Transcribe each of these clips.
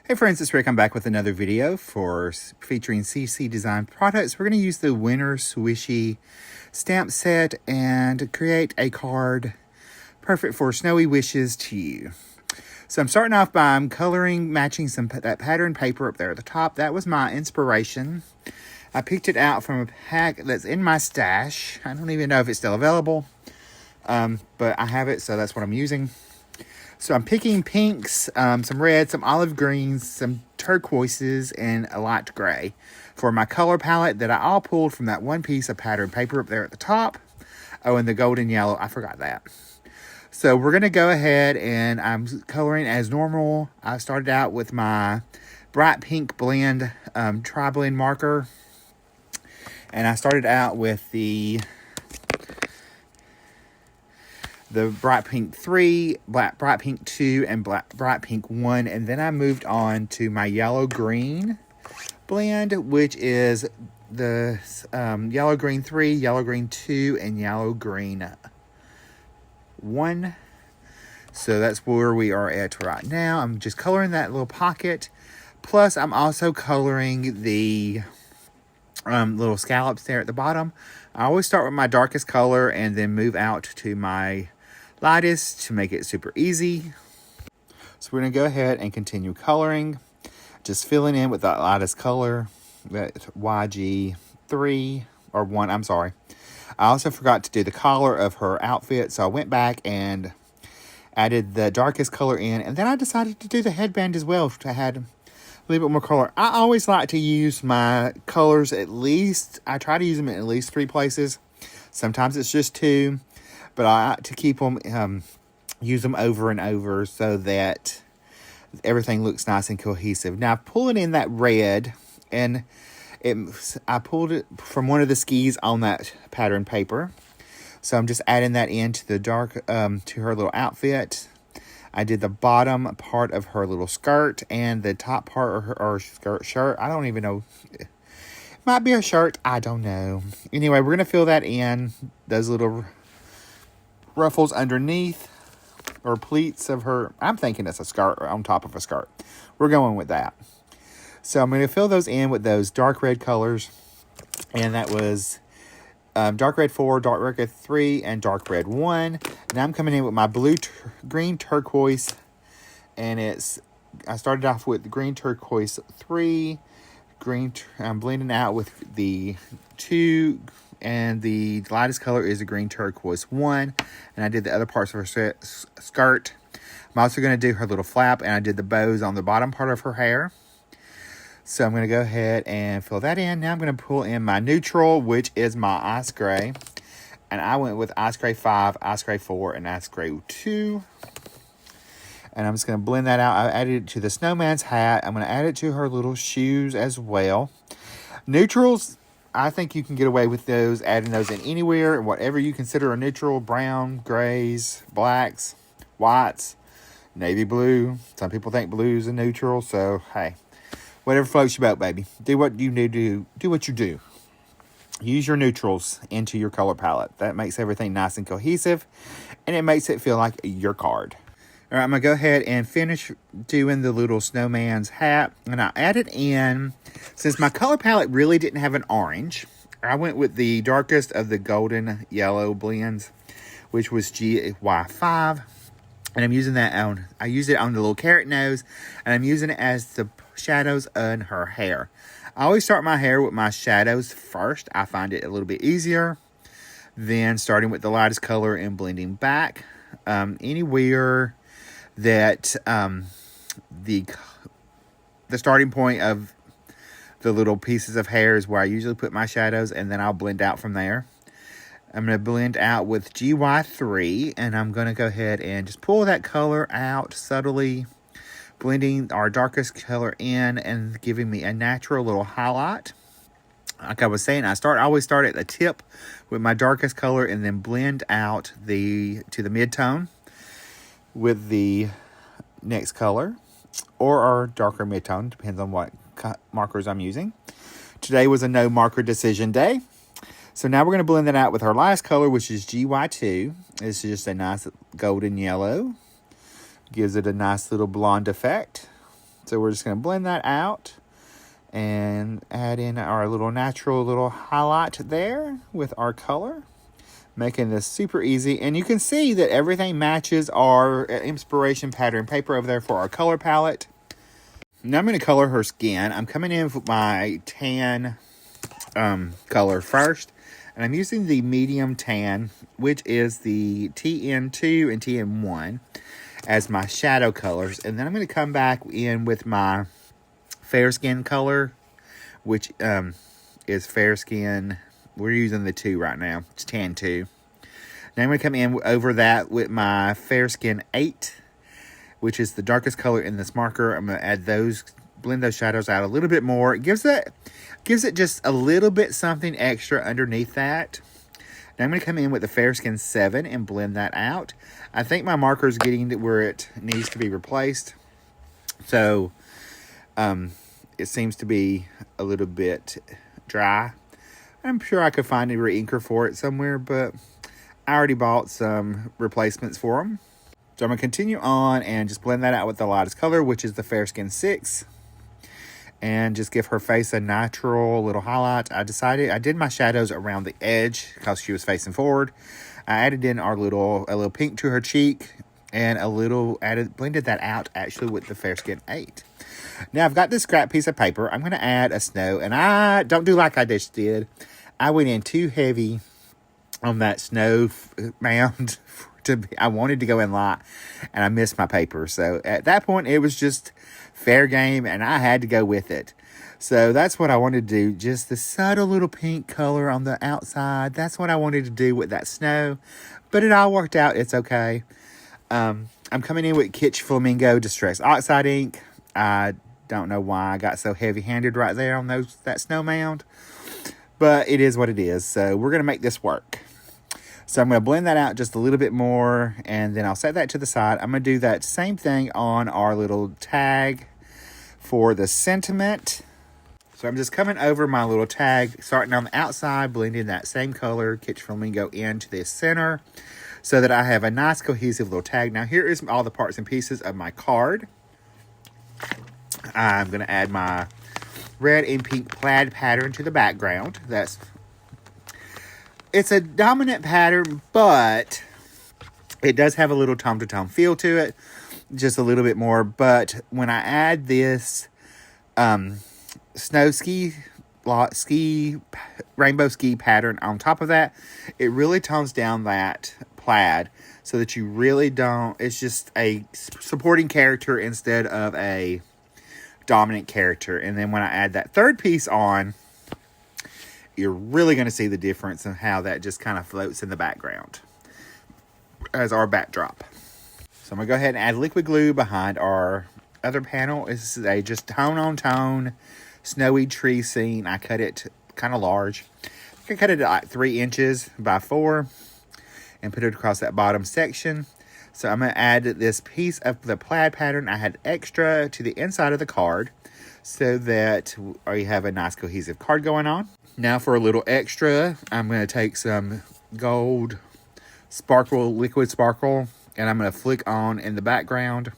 Hey friends, it's Rick. I'm back with another video featuring CC Design products. We're going to use the Winter Swissie Stamp Set and create a card perfect for snowy wishes to you. So I'm starting off by matching that pattern paper up there at the top. That was my inspiration. I picked it out from a pack that's in my stash. I don't even know if it's still available, but I have it, so that's what I'm using. So I'm picking pinks, some reds, some olive greens, some turquoises, and a light gray for my color palette that I all pulled from that one piece of pattern paper up there at the top. Oh, and the golden yellow, I forgot that. So we're going to go ahead and I'm coloring as normal. I started out with my bright pink blend, tri-blend marker. And I started out with the bright pink 3, bright pink 2, and bright pink 1. And then I moved on to my yellow green blend, which is the yellow green 3, yellow green 2, and yellow green 1. So that's where we are at right now. I'm just coloring that little pocket. Plus, I'm also coloring the little scallops there at the bottom. I always start with my darkest color and then move out to my lightest to make it super easy. So we're going to go ahead and continue coloring. Just filling in with that lightest color, that YG3, or 1, I'm sorry. I also forgot to do the collar of her outfit, so I went back and added the darkest color in, and then I decided to do the headband as well to add a little bit more color. I always like to use my colors I try to use them in at least 3 places. Sometimes it's just 2. But I like to keep them, use them over and over so that everything looks nice and cohesive. Now, pulling in that red, and I pulled it from one of the skis on that pattern paper. So I'm just adding that into the dark, to her little outfit. I did the bottom part of her little skirt and the top part of her shirt. I don't even know. It might be a shirt. I don't know. Anyway, we're going to fill that in. Those little ruffles underneath, or pleats of her. I'm thinking it's a skirt or on top of a skirt. We're going with that. So I'm going to fill those in with those dark red colors. And that was dark red 4, dark red 3, and dark red 1. Now I'm coming in with my green turquoise. And I started off with the green turquoise 3. I'm blending out with the 2. And the lightest color is the green turquoise 1. And I did the other parts of her skirt. I'm also going to do her little flap. And I did the bows on the bottom part of her hair. So I'm going to go ahead and fill that in. Now I'm going to pull in my neutral, which is my ice gray. And I went with ice gray 5, ice gray 4, and ice gray 2. And I'm just going to blend that out. I added it to the snowman's hat. I'm going to add it to her little shoes as well. Neutrals, I think you can get away with those, adding those in anywhere, whatever you consider a neutral: brown, grays, blacks, whites, navy blue. Some people think blue is a neutral, so hey, whatever floats your boat, baby. Do what you need to do. What you do. Use your neutrals into your color palette. That makes everything nice and cohesive, and it makes it feel like your card. All right, I'm going to go ahead and finish doing the little snowman's hat. And I added in, since my color palette really didn't have an orange, I went with the darkest of the golden yellow blends, which was GY5. And I'm using that I used it on the little carrot nose, and I'm using it as the shadows on her hair. I always start my hair with my shadows first. I find it a little bit easier than starting with the lightest color and blending back. Anywhere that the starting point of the little pieces of hair is where I usually put my shadows, and then I'll blend out from there. I'm going to blend out with GY3, and I'm going to go ahead and just pull that color out subtly, blending our darkest color in and giving me a natural little highlight. Like I was saying, I always start at the tip with my darkest color and then blend out to the mid-tone with the next color, or our darker mid-tone, depends on what markers I'm using. Today was a no marker decision day. So now we're going to blend that out with our last color, which is GY2. It's just a nice golden yellow. Gives it a nice little blonde effect. So we're just going to blend that out and add in our little natural little highlight there with our color, making this super easy. And you can see that everything matches our inspiration pattern paper over there for our color palette. Now I'm going to color her skin. I'm coming in with my tan color first. And I'm using the medium tan, which is the TN2 and TN1 as my shadow colors. And then I'm going to come back in with my fair skin color, which is fair skin. We're using the 2 right now. It's tan 2. Now I'm going to come in over that with my fair skin 8, which is the darkest color in this marker. I'm going to add those, blend those shadows out a little bit more. It gives it just a little bit something extra underneath that. Now I'm going to come in with the fair skin 7 and blend that out. I think my marker is getting to where it needs to be replaced. So it seems to be a little bit dry. I'm sure I could find a re-inker for it somewhere, but I already bought some replacements for them. So I'm going to continue on and just blend that out with the lightest color, which is the fair skin 6. And just give her face a natural little highlight. I did my shadows around the edge because she was facing forward. I added in a little pink to her cheek and blended that out actually with the fair skin 8. Now I've got this scrap piece of paper. I'm going to add a snow, and I don't do like I just did. I went in too heavy on that snow mound. I wanted to go in light, and I missed my paper. So at that point, it was just fair game, and I had to go with it. So that's what I wanted to do. Just the subtle little pink color on the outside. That's what I wanted to do with that snow. But it all worked out. It's okay. I'm coming in with Kitsch Flamingo Distress Oxide ink. I don't know why I got so heavy-handed right there on that snow mound. But it is what it is. So we're going to make this work. So I'm going to blend that out just a little bit more, and then I'll set that to the side. I'm going to do that same thing on our little tag for the sentiment. So I'm just coming over my little tag, starting on the outside, blending that same color, Kitsch Flamingo, into the center so that I have a nice cohesive little tag. Now here is all the parts and pieces of my card. I'm going to add my red and pink plaid pattern to the background. It's a dominant pattern, but it does have a little tone-to-tone feel to it. Just a little bit more. But when I add this snow ski rainbow ski pattern on top of that, it really tones down that plaid so that you really don't... It's just a supporting character instead of a dominant character. And then when I add that third piece on, you're really going to see the difference in how that just kind of floats in the background as our backdrop. So I'm going to go ahead and add liquid glue behind our other panel. This is a just tone-on-tone snowy tree scene. I cut it kind of large. I cut it at like 3 inches by 4 and put it across that bottom section. So I'm going to add this piece of the plaid pattern I had extra to the inside of the card so that you have a nice cohesive card going on. Now for a little extra, I'm going to take some gold liquid sparkle, and I'm going to flick on in the background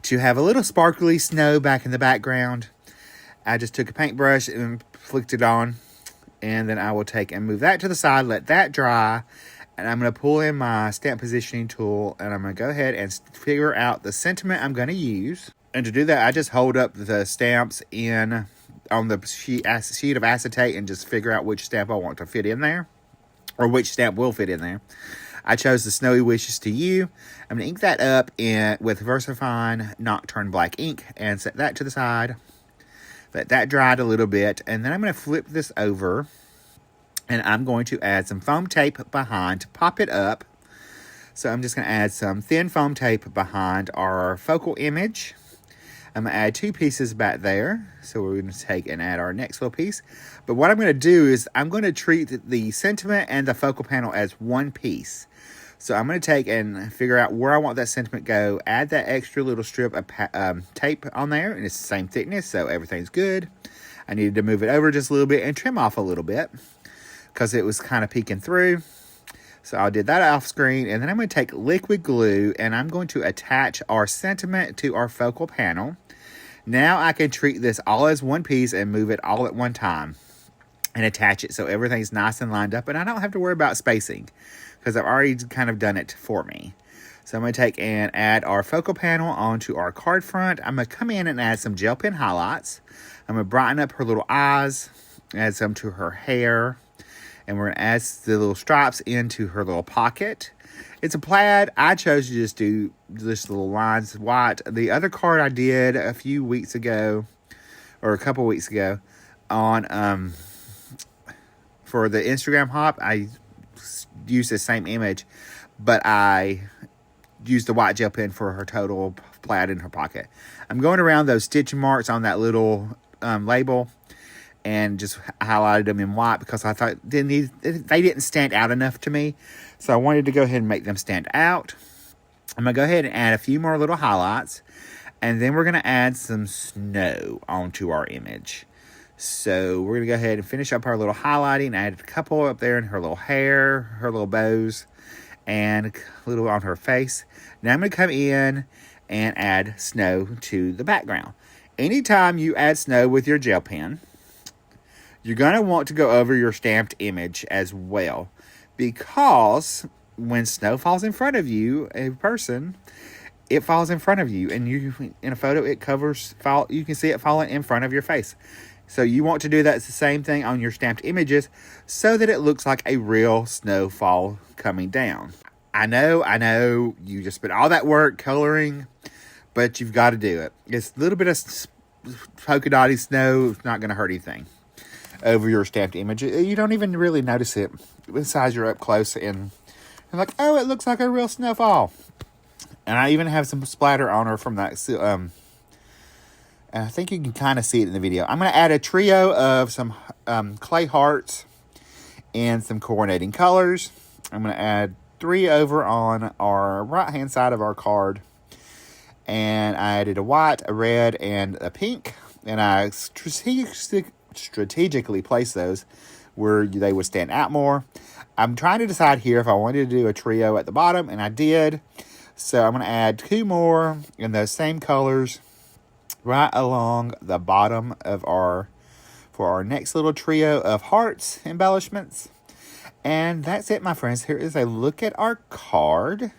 to have a little sparkly snow back in the background. I just took a paintbrush and flicked it on, and then I will take and move that to the side, let that dry, and I'm going to pull in my stamp positioning tool, and I'm going to go ahead and figure out the sentiment I'm going to use. And to do that, I just hold up the stamps on the sheet of acetate and just figure out which stamp I want to fit in there, or which stamp will fit in there. I chose the Snowy Wishes to You. I'm going to ink that up with VersaFine Nocturne Black ink and set that to the side. Let that dry a little bit, and then I'm going to flip this over, and I'm going to add some foam tape behind to pop it up. So I'm just going to add some thin foam tape behind our focal image. I'm going to add 2 pieces back there. So we're going to take and add our next little piece. But what I'm going to do is I'm going to treat the sentiment and the focal panel as one piece. So I'm going to take and figure out where I want that sentiment go. Add that extra little strip of tape on there. And it's the same thickness, so everything's good. I needed to move it over just a little bit and trim off a little bit because it was kind of peeking through. So I did that off screen, and then I'm going to take liquid glue, and I'm going to attach our sentiment to our focal panel. Now I can treat this all as one piece and move it all at one time and attach it so everything's nice and lined up, and I don't have to worry about spacing because I've already kind of done it for me. So I'm going to take and add our focal panel onto our card front. I'm going to come in and add some gel pen highlights. I'm going to brighten up her little eyes, add some to her hair, and we're going to add the little stripes into her little pocket. It's a plaid. I chose to just do just little lines white. The other card I did a few weeks ago, or a couple weeks ago, on for the Instagram hop, I used the same image, but I used the white gel pen for her total plaid in her pocket. I'm going around those stitch marks on that little label and just highlighted them in white because I thought they didn't stand out enough to me. So I wanted to go ahead and make them stand out. I'm going to go ahead and add a few more little highlights, and then we're going to add some snow onto our image. So we're going to go ahead and finish up our little highlighting, add a couple up there in her little hair, her little bows, and a little on her face. Now I'm going to come in and add snow to the background. Anytime you add snow with your gel pen, you're going to want to go over your stamped image as well, because when snow falls in front of you, a person, it falls in front of you, and you in a photo it covers, you can see it falling in front of your face. So you want to do that, it's the same thing on your stamped images, so that it looks like a real snowfall coming down. I know, you just spent all that work coloring, but you've got to do it. It's a little bit of polka dotty snow. It's not going to hurt anything over your stamped image. You don't even really notice it besides you're up close and you're like, oh, it looks like a real snowfall. And I even have some splatter on her from that. I think you can kind of see it in the video. I'm going to add a trio of some clay hearts and some coordinating colors. I'm going to add 3 over on our right-hand side of our card. And I added a white, a red, and a pink. And I strategically placed those where they would stand out more. I'm trying to decide here if I wanted to do a trio at the bottom, and I did. So I'm going to add 2 more in those same colors right along the bottom of for our next little trio of hearts embellishments. And that's it, my friends. Here is a look at our card.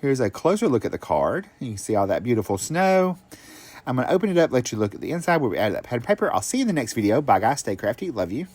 Here's a closer look at the card. You can see all that beautiful snow. I'm going to open it up, let you look at the inside where we added that pad of paper. I'll see you in the next video. Bye, guys. Stay crafty. Love you.